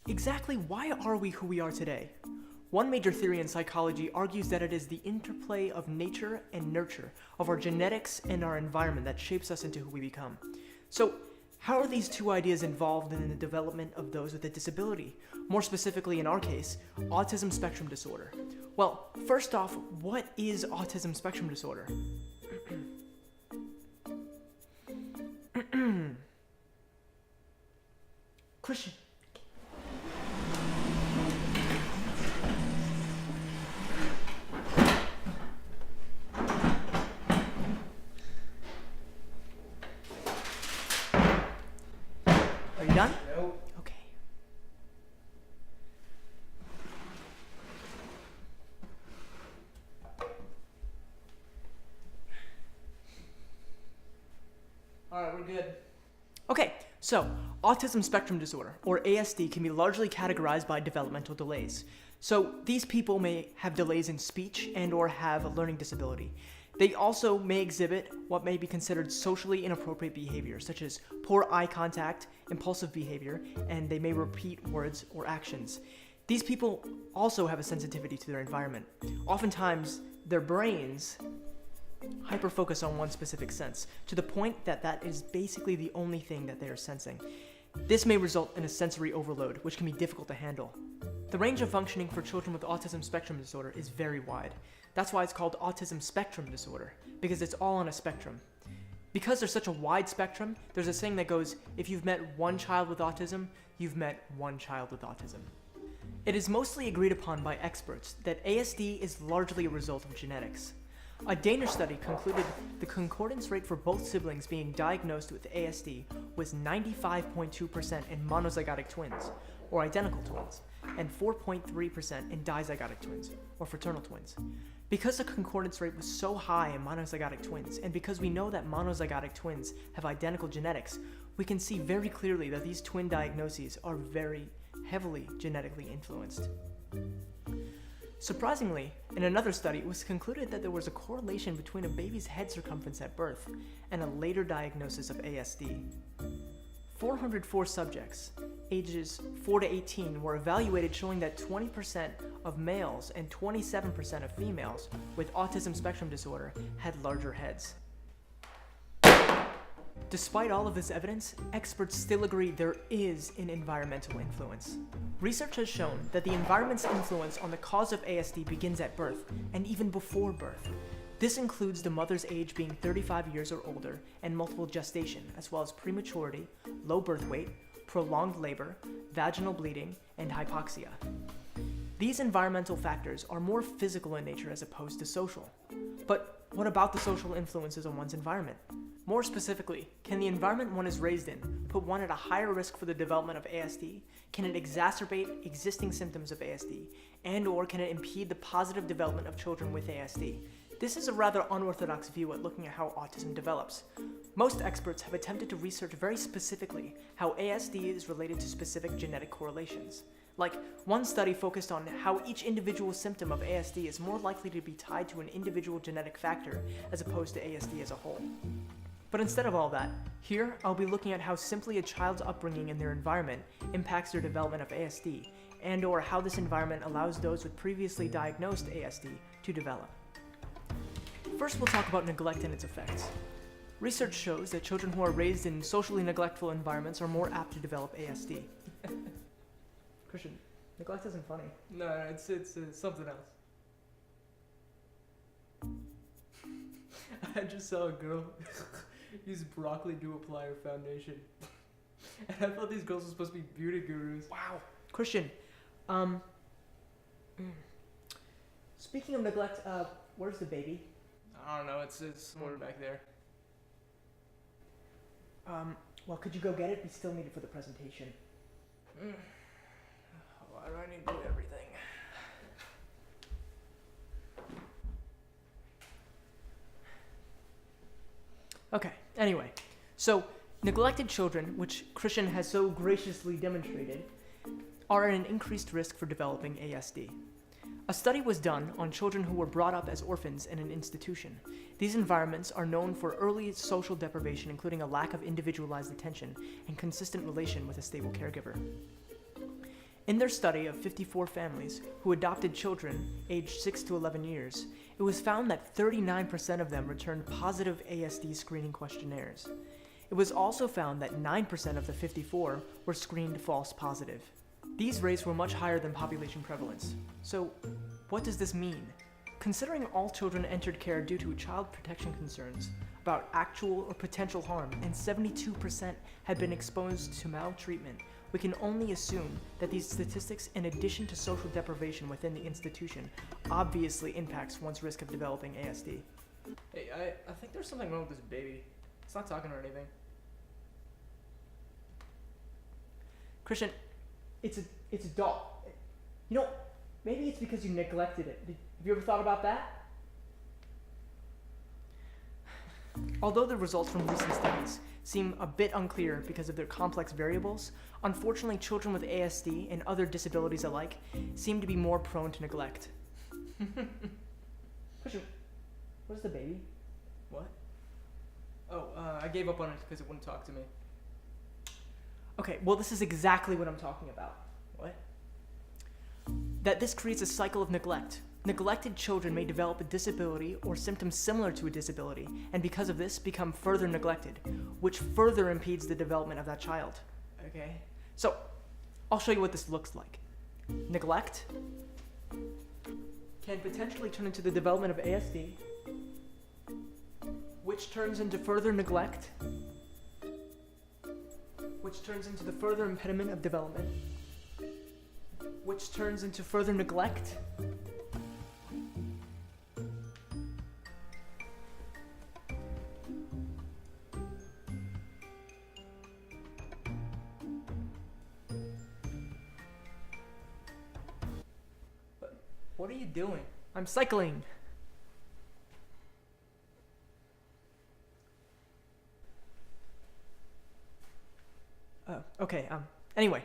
Exactly why are we who we are today? One major theory in psychology argues that it is the interplay of nature and nurture, of our genetics and our environment that shapes us into who we become. So, how are these two ideas involved in the development of those with a disability? More specifically, in our case, autism spectrum disorder. Well, first off, what is autism spectrum disorder? Christian. Are you done? Nope. Okay. Alright, we're good. Okay, so autism spectrum disorder, or ASD, can be largely categorized by developmental delays. So these people may have delays in speech and or have a learning disability. They also may exhibit what may be considered socially inappropriate behavior, such as poor eye contact, impulsive behavior, and they may repeat words or actions. These people also have a sensitivity to their environment. Oftentimes, their brains hyper-focus on one specific sense, to the point that that is basically the only thing that they are sensing. This may result in a sensory overload, which can be difficult to handle. The range of functioning for children with autism spectrum disorder is very wide. That's why it's called autism spectrum disorder, because it's all on a spectrum. Because there's such a wide spectrum, there's a saying that goes, if you've met one child with autism, you've met one child with autism. It is mostly agreed upon by experts that ASD is largely a result of genetics. A Danish study concluded the concordance rate for both siblings being diagnosed with ASD was 95.2% in monozygotic twins, or identical twins, and 4.3% in dizygotic twins, or fraternal twins. Because the concordance rate was so high in monozygotic twins, and because we know that monozygotic twins have identical genetics, we can see very clearly that these twin diagnoses are very heavily genetically influenced. Surprisingly, in another study, it was concluded that there was a correlation between a baby's head circumference at birth and a later diagnosis of ASD. 404 subjects, ages 4 to 18, were evaluated, showing that 20% of males and 27% of females with autism spectrum disorder had larger heads. Despite all of this evidence, experts still agree there is an environmental influence. Research has shown that the environment's influence on the cause of ASD begins at birth, and even before birth. This includes the mother's age being 35 years or older and multiple gestation, as well as prematurity, low birth weight, prolonged labor, vaginal bleeding, and hypoxia. These environmental factors are more physical in nature as opposed to social. But what about the social influences on one's environment? More specifically, can the environment one is raised in put one at a higher risk for the development of ASD? Can it exacerbate existing symptoms of ASD? And/or can it impede the positive development of children with ASD? This is a rather unorthodox view at looking at how autism develops. Most experts have attempted to research very specifically how ASD is related to specific genetic correlations. Like, one study focused on how each individual symptom of ASD is more likely to be tied to an individual genetic factor as opposed to ASD as a whole. But instead of all that, here I'll be looking at how simply a child's upbringing and their environment impacts their development of ASD, and/or how this environment allows those with previously diagnosed ASD to develop. First, we'll talk about neglect and its effects. Research shows that children who are raised in socially neglectful environments are more apt to develop ASD. Christian, neglect isn't funny. No, it's something else. I just saw a girl use broccoli to apply her foundation. And I thought these girls were supposed to be beauty gurus. Wow. Christian, speaking of neglect, where's the baby? I don't know, it's somewhere back there. Well, could you go get it? We still need it for the presentation. Why do I need to do everything? Okay, anyway, so neglected children, which Christian has so graciously demonstrated, are at an increased risk for developing ASD. A study was done on children who were brought up as orphans in an institution. These environments are known for early social deprivation, including a lack of individualized attention and consistent relation with a stable caregiver. In their study of 54 families who adopted children aged 6 to 11 years, it was found that 39% of them returned positive ASD screening questionnaires. It was also found that 9% of the 54 were screened false positive. These rates were much higher than population prevalence. So, what does this mean? Considering all children entered care due to child protection concerns about actual or potential harm, and 72% had been exposed to maltreatment, we can only assume that these statistics, in addition to social deprivation within the institution, obviously impacts one's risk of developing ASD. Hey, I think there's something wrong with this baby. It's not talking or anything. Christian, it's a doll. You know, maybe it's because you neglected it. Have you ever thought about that? Although the results from recent studies seem a bit unclear because of their complex variables, unfortunately children with ASD and other disabilities alike seem to be more prone to neglect. Christian, where's the baby? What? Oh, I gave up on it because it wouldn't talk to me. Okay, well this is exactly what I'm talking about. What? That this creates a cycle of neglect. Neglected children may develop a disability or symptoms similar to a disability, and because of this, become further neglected, which further impedes the development of that child. Okay. So, I'll show you what this looks like. Neglect can potentially turn into the development of ASD, which turns into further neglect, which turns into the further impediment of development, which turns into further neglect, What are you doing? I'm cycling. Okay, anyway.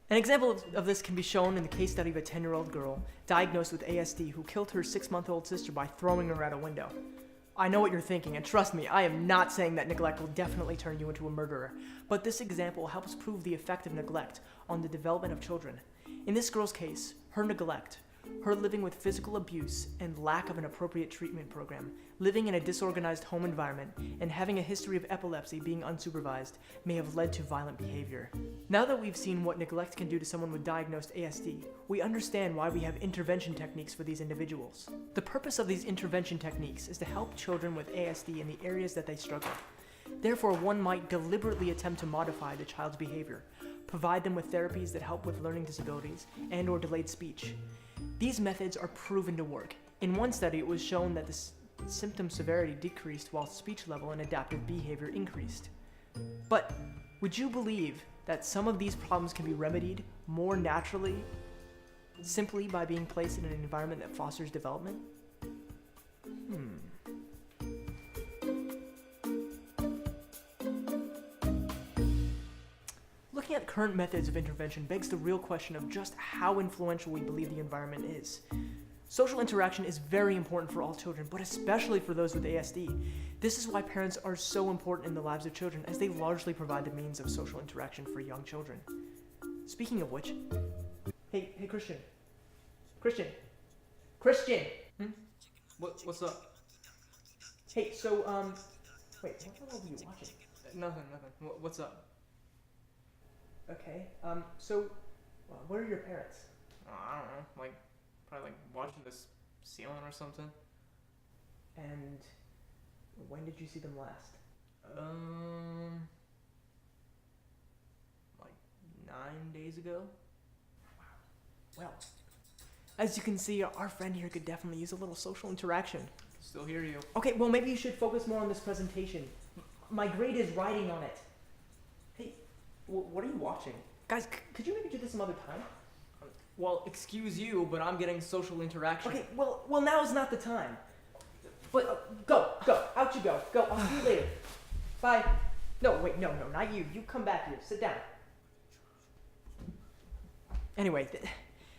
An example of this can be shown in the case study of a 10-year-old girl diagnosed with ASD who killed her 6-month-old sister by throwing her out a window. I know what you're thinking, and trust me, I am not saying that neglect will definitely turn you into a murderer, but this example helps prove the effect of neglect on the development of children. In this girl's case, her neglect, her living with physical abuse and lack of an appropriate treatment program, living in a disorganized home environment, and having a history of epilepsy being unsupervised may have led to violent behavior. Now that we've seen what neglect can do to someone with diagnosed ASD, we understand why we have intervention techniques for these individuals. The purpose of these intervention techniques is to help children with ASD in the areas that they struggle. Therefore, one might deliberately attempt to modify the child's behavior, provide them with therapies that help with learning disabilities and/or delayed speech. These methods are proven to work. In one study, it was shown that the symptom severity decreased while speech level and adaptive behavior increased. But would you believe that some of these problems can be remedied more naturally simply by being placed in an environment that fosters development? Looking at current methods of intervention begs the real question of just how influential we believe the environment is. Social interaction is very important for all children, but especially for those with ASD. This is why parents are so important in the lives of children, as they largely provide the means of social interaction for young children. Speaking of which, hey Christian. Christian! What's up? Hey, so, wait, what the hell were you watching? Nothing. What's up? Okay, so, where are your parents? I don't know, probably watching this ceiling or something. And when did you see them last? 9 days ago. Well, as you can see, our friend here could definitely use a little social interaction. Still hear you. Okay, well maybe you should focus more on this presentation. My grade is writing on it. Hey, what are you watching? Guys, could you maybe do this some other time? Well, excuse you, but I'm getting social interaction. Okay, well now's not the time. But go, out you go. I'll see you later. Bye. No, wait, no, not you. You come back here. Sit down. Anyway,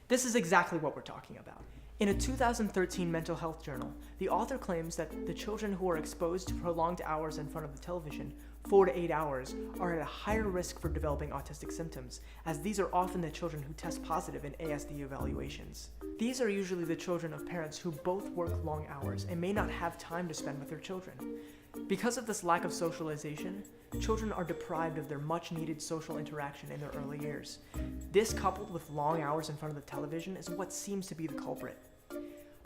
this is exactly what we're talking about. In a 2013 mental health journal, the author claims that the children who are exposed to prolonged hours in front of the television 4 to 8 hours, are at a higher risk for developing autistic symptoms, as these are often the children who test positive in ASD evaluations. These are usually the children of parents who both work long hours and may not have time to spend with their children. Because of this lack of socialization, children are deprived of their much-needed social interaction in their early years. This, coupled with long hours in front of the television, is what seems to be the culprit.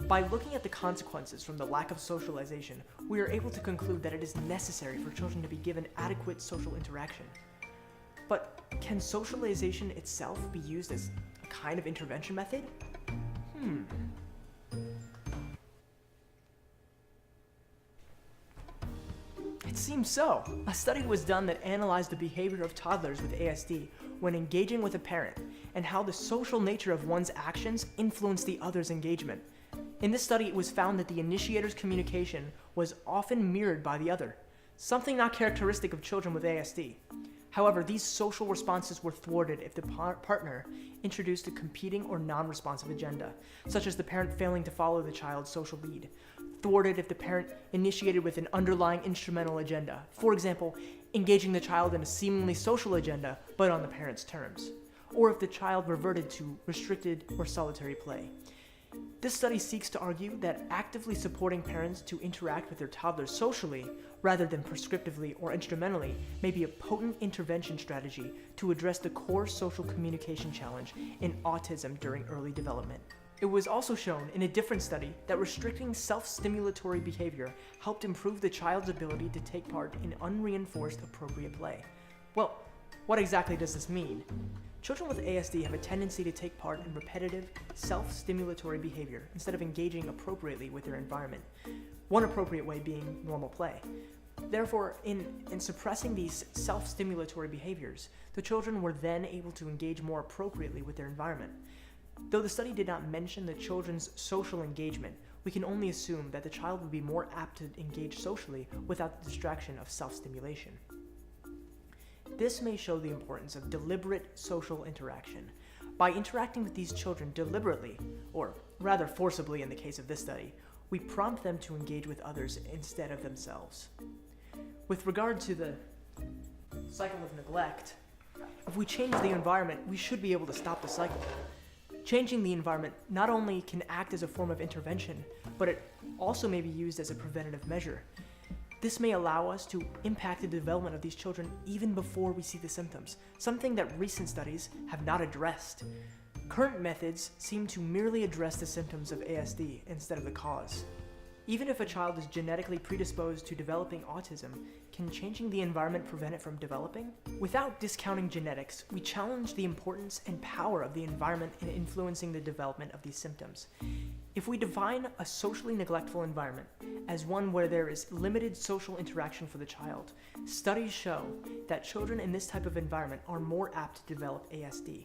By looking at the consequences from the lack of socialization, we are able to conclude that it is necessary for children to be given adequate social interaction. But can socialization itself be used as a kind of intervention method? It seems so. A study was done that analyzed the behavior of toddlers with ASD when engaging with a parent, and how the social nature of one's actions influenced the other's engagement. In this study, it was found that the initiator's communication was often mirrored by the other, something not characteristic of children with ASD. However, these social responses were thwarted if the partner introduced a competing or non-responsive agenda, such as the parent failing to follow the child's social lead. Thwarted if the parent initiated with an underlying instrumental agenda, for example, engaging the child in a seemingly social agenda, but on the parent's terms. Or if the child reverted to restricted or solitary play. This study seeks to argue that actively supporting parents to interact with their toddlers socially, rather than prescriptively or instrumentally, may be a potent intervention strategy to address the core social communication challenge in autism during early development. It was also shown in a different study that restricting self-stimulatory behavior helped improve the child's ability to take part in unreinforced appropriate play. Well, what exactly does this mean? Children with ASD have a tendency to take part in repetitive, self-stimulatory behavior instead of engaging appropriately with their environment, one appropriate way being normal play. Therefore, in suppressing these self-stimulatory behaviors, the children were then able to engage more appropriately with their environment. Though the study did not mention the children's social engagement, we can only assume that the child would be more apt to engage socially without the distraction of self-stimulation. This may show the importance of deliberate social interaction. By interacting with these children deliberately, or rather forcibly in the case of this study, we prompt them to engage with others instead of themselves. With regard to the cycle of neglect, if we change the environment, we should be able to stop the cycle. Changing the environment not only can act as a form of intervention, but it also may be used as a preventative measure. This may allow us to impact the development of these children even before we see the symptoms, something that recent studies have not addressed. Current methods seem to merely address the symptoms of ASD instead of the cause. Even if a child is genetically predisposed to developing autism, can changing the environment prevent it from developing? Without discounting genetics, we challenge the importance and power of the environment in influencing the development of these symptoms. If we define a socially neglectful environment as one where there is limited social interaction for the child, studies show that children in this type of environment are more apt to develop ASD.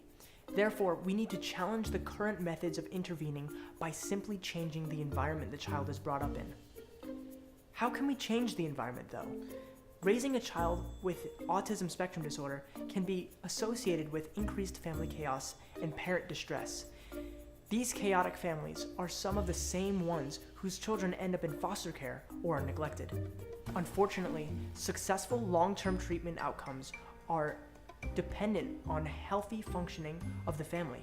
Therefore, we need to challenge the current methods of intervening by simply changing the environment the child is brought up in. How can we change the environment, though? Raising a child with autism spectrum disorder can be associated with increased family chaos and parent distress. These chaotic families are some of the same ones whose children end up in foster care or are neglected. Unfortunately, successful long-term treatment outcomes are dependent on healthy functioning of the family.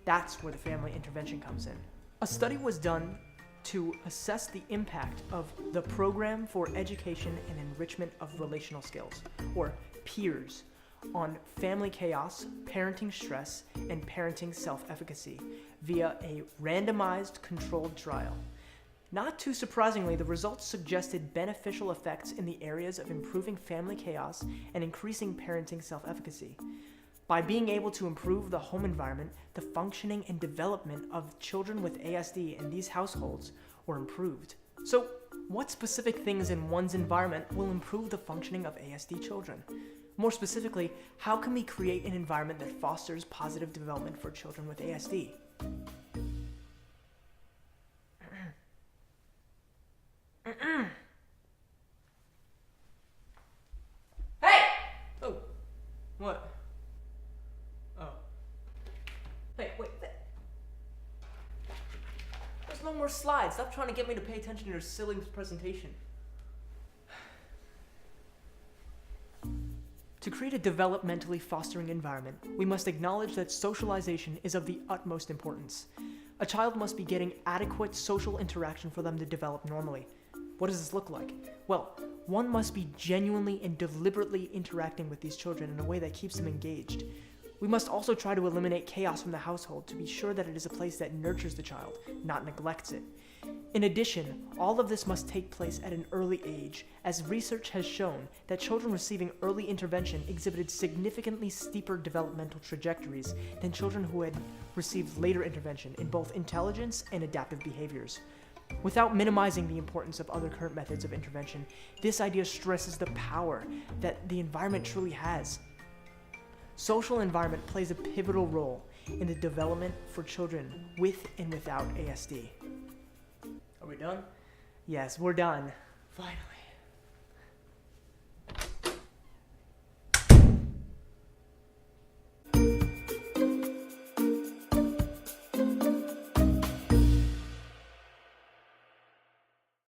That's where the family intervention comes in. A study was done to assess the impact of the Program for Education and Enrichment of Relational Skills, or PEERS, on family chaos, parenting stress, and parenting self-efficacy via a randomized controlled trial. Not too surprisingly, the results suggested beneficial effects in the areas of improving family chaos and increasing parenting self-efficacy. By being able to improve the home environment, the functioning and development of children with ASD in these households were improved. So, what specific things in one's environment will improve the functioning of ASD children? More specifically, how can we create an environment that fosters positive development for children with ASD? Hey! Oh, what? Oh. Hey, wait. There's no more slides. Stop trying to get me to pay attention to your silly presentation. To create a developmentally fostering environment, we must acknowledge that socialization is of the utmost importance. A child must be getting adequate social interaction for them to develop normally. What does this look like? Well, one must be genuinely and deliberately interacting with these children in a way that keeps them engaged. We must also try to eliminate chaos from the household to be sure that it is a place that nurtures the child, not neglects it. In addition, all of this must take place at an early age, as research has shown that children receiving early intervention exhibited significantly steeper developmental trajectories than children who had received later intervention in both intelligence and adaptive behaviors. Without minimizing the importance of other current methods of intervention, this idea stresses the power that the environment truly has. Social environment plays a pivotal role in the development for children with and without ASD. Are we done? Yes, we're done. Finally.